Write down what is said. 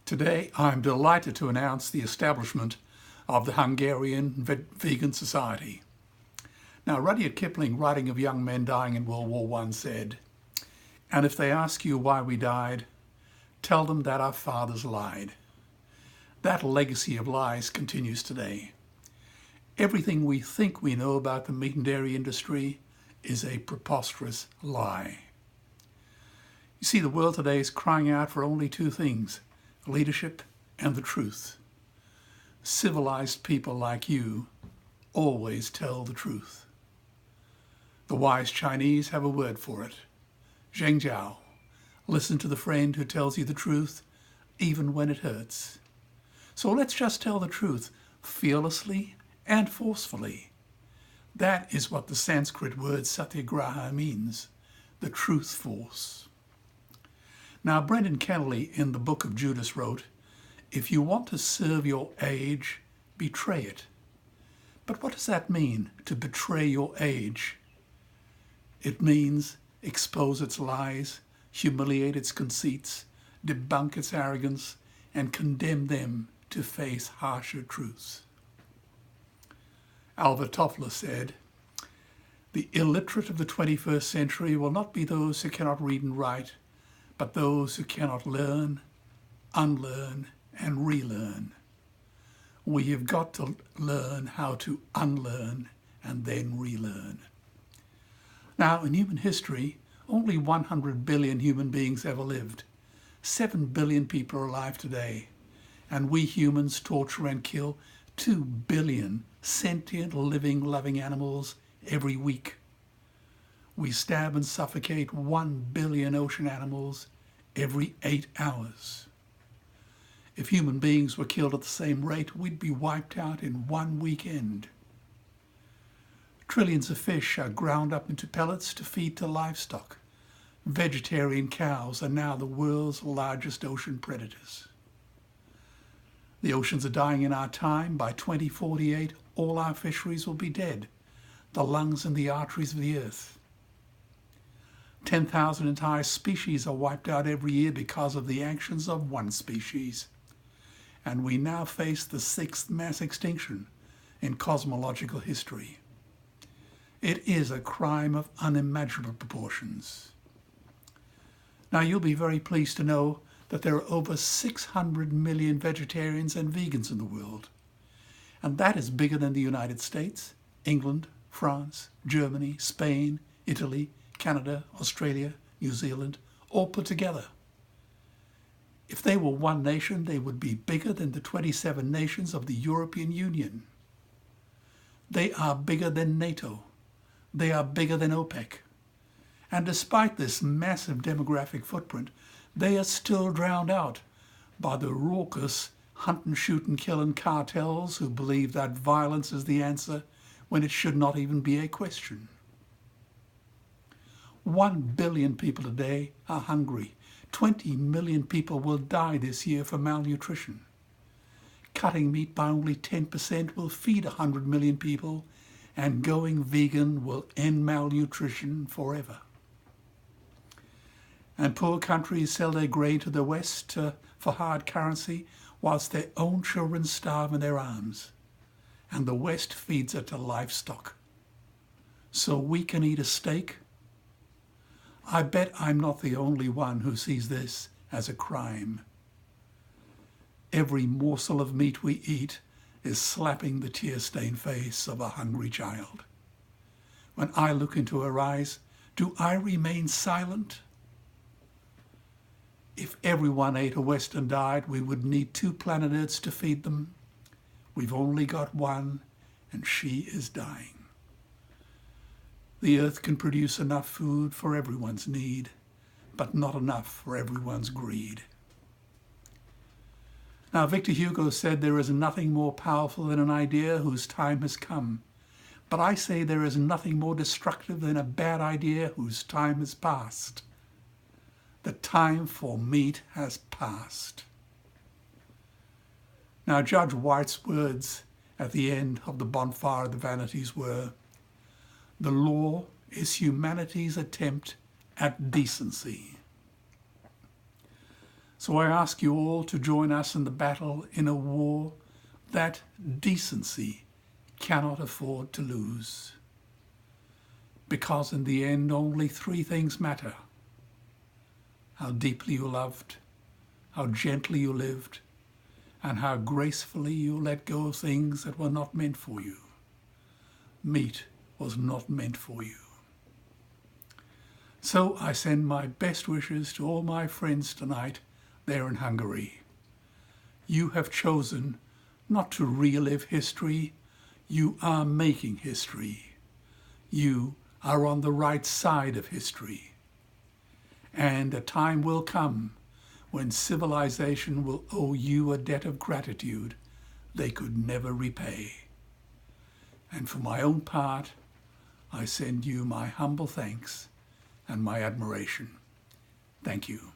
Today, I'm delighted to announce the establishment of the Hungarian Vegan Society. Now, Rudyard Kipling, writing of young men dying in World War I, said, "And if they ask you why we died, tell them that our fathers lied." That legacy of lies continues today. Everything we think we know about the meat and dairy industry is a preposterous lie. You see, the world today is crying out for only two things: leadership and the truth. Civilized people like you always tell the truth. The wise Chinese have a word for it: Zhengjiao. Listen to the friend who tells you the truth, even when it hurts. So let's just tell the truth fearlessly and forcefully. That is what the Sanskrit word satyagraha means, the truth force. Now, Brendan Kennelly in the Book of Judas wrote, "If you want to serve your age, betray it." But what does that mean, to betray your age? It means expose its lies, humiliate its conceits, debunk its arrogance, and condemn them to face harsher truths. Alva Toffler said, "The illiterate of the 21st century will not be those who cannot read and write, but those who cannot learn, unlearn, and relearn. We have got to learn how to unlearn and then relearn." Now, in human history, only 100 billion human beings ever lived. 7 billion people are alive today, and we humans torture and kill 2 billion sentient, living, loving animals every week. We stab and suffocate 1 billion ocean animals every 8 hours. If human beings were killed at the same rate, we'd be wiped out in one weekend. Trillions of fish are ground up into pellets to feed to livestock. Vegetarian cows are now the world's largest ocean predators. The oceans are dying in our time. By 2048, all our fisheries will be dead, the lungs and the arteries of the earth. 10,000 entire species are wiped out every year because of the actions of one species. And we now face the 6th mass extinction in cosmological history. It is a crime of unimaginable proportions. Now, you'll be very pleased to know that there are over 600 million vegetarians and vegans in the world. And that is bigger than the United States, England, France, Germany, Spain, Italy, Canada, Australia, New Zealand, all put together. If they were one nation, they would be bigger than the 27 nations of the European Union. They are bigger than NATO. They are bigger than OPEC. And despite this massive demographic footprint, they are still drowned out by the raucous hunt and shoot and kill and cartels who believe that violence is the answer when it should not even be a question. 1 billion people today are hungry. 20 million people will die this year from malnutrition. Cutting meat by only 10% will feed 100 million people, and going vegan will end malnutrition forever. And poor countries sell their grain to the West for hard currency, whilst their own children starve in their arms. And the West feeds it to livestock. So we can eat a steak? I bet I'm not the only one who sees this as a crime. Every morsel of meat we eat is slapping the tear-stained face of a hungry child. When I look into her eyes, do I remain silent? If everyone ate a Western diet, we would need 2 planet Earths to feed them. We've only got one, and she is dying. The Earth can produce enough food for everyone's need, but not enough for everyone's greed. Now, Victor Hugo said there is nothing more powerful than an idea whose time has come. But I say there is nothing more destructive than a bad idea whose time has passed. The time for meat has passed. Now, Judge White's words at the end of the bonfire of the vanities were, "The law is humanity's attempt at decency." So I ask you all to join us in the battle in a war that decency cannot afford to lose. Because in the end, only three things matter: how deeply you loved, how gently you lived, and how gracefully you let go of things that were not meant for you. Meat was not meant for you. So I send my best wishes to all my friends tonight there in Hungary. You have chosen not to relive history. You are making history. You are on the right side of history. And a time will come when civilization will owe you a debt of gratitude they could never repay. And for my own part, I send you my humble thanks and my admiration. Thank you.